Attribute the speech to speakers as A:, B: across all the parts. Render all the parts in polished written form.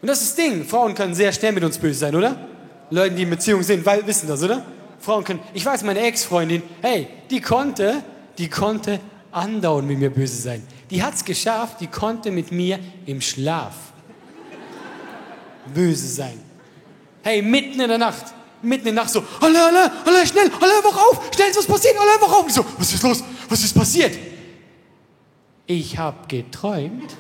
A: Und das ist das Ding. Frauen können sehr schnell mit uns böse sein, oder? Leute, die in Beziehung sind, wissen das, oder? Frauen können... Ich weiß, meine Ex-Freundin, hey, die konnte andauernd mit mir böse sein. Die hat's geschafft, die konnte mit mir im Schlaf böse sein. Hey, mitten in der Nacht so, Allah, schnell, Allah, wach auf, schnell ist was passiert, Allah, wach auf. Ich so, was ist los? Was ist passiert? Ich hab geträumt.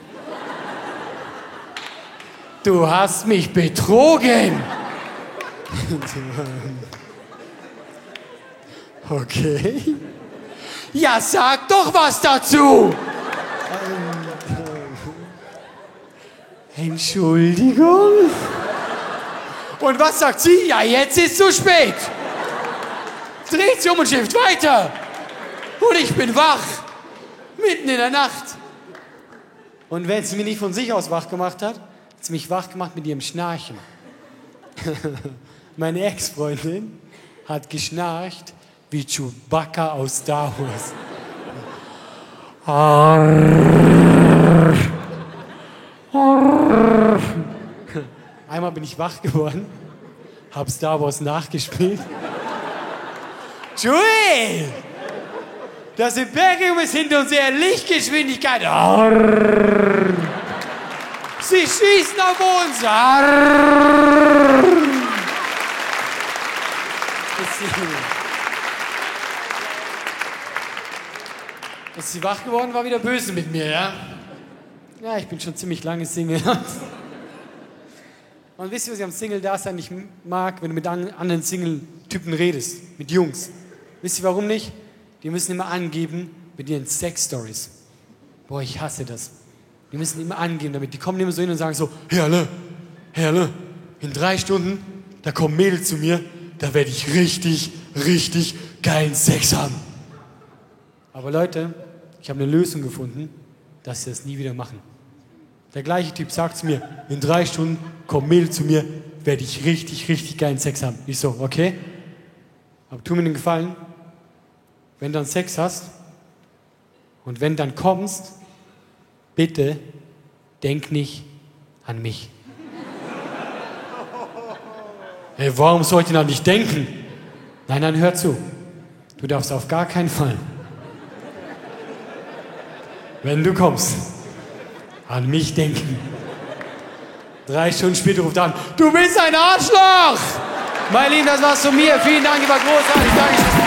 A: Du hast mich betrogen. Okay. Ja, sag doch was dazu. Entschuldigung. Und was sagt sie? Ja, jetzt ist zu spät. Dreht sie um und schimpft weiter. Und ich bin wach. Mitten in der Nacht. Und wenn sie mich nicht von sich aus wach gemacht hat, hat sie mich wach gemacht mit ihrem Schnarchen. Meine Ex-Freundin hat geschnarcht wie Chewbacca aus Star Wars. Einmal bin ich wach geworden, hab Star Wars nachgespielt. Joel! Das Imperium ist hinter uns in Lichtgeschwindigkeit. Sie schießen auf uns. Ist sie wach geworden, war wieder böse mit mir, ja? Ja, ich bin schon ziemlich lange Single. Und wisst ihr, was ich am Single-Dasein nicht mag, wenn du mit anderen Single-Typen redest, mit Jungs? Wisst ihr, warum nicht? Die müssen immer angeben mit ihren Sex-Stories. Boah, ich hasse das. Die müssen immer angeben damit. Die kommen immer so hin und sagen so, Herrle, in 3 Stunden, da kommen Mädels zu mir, da werde ich richtig, richtig geilen Sex haben. Aber Leute, ich habe eine Lösung gefunden, dass sie das nie wieder machen. Der gleiche Typ sagt zu mir, in 3 Stunden kommen Mädels zu mir, werde ich richtig, richtig geilen Sex haben. Ich so, okay, aber tu mir den Gefallen, wenn du dann Sex hast und wenn du dann kommst, bitte denk nicht an mich. Hey, warum soll ich denn an dich denken? Nein, hör zu. Du darfst auf gar keinen Fall, wenn du kommst, an mich denken. 3 Stunden später ruft er an, du bist ein Arschloch! Mein Lieben, das war's von mir. Vielen Dank, ihr wart großartig. Dankeschön.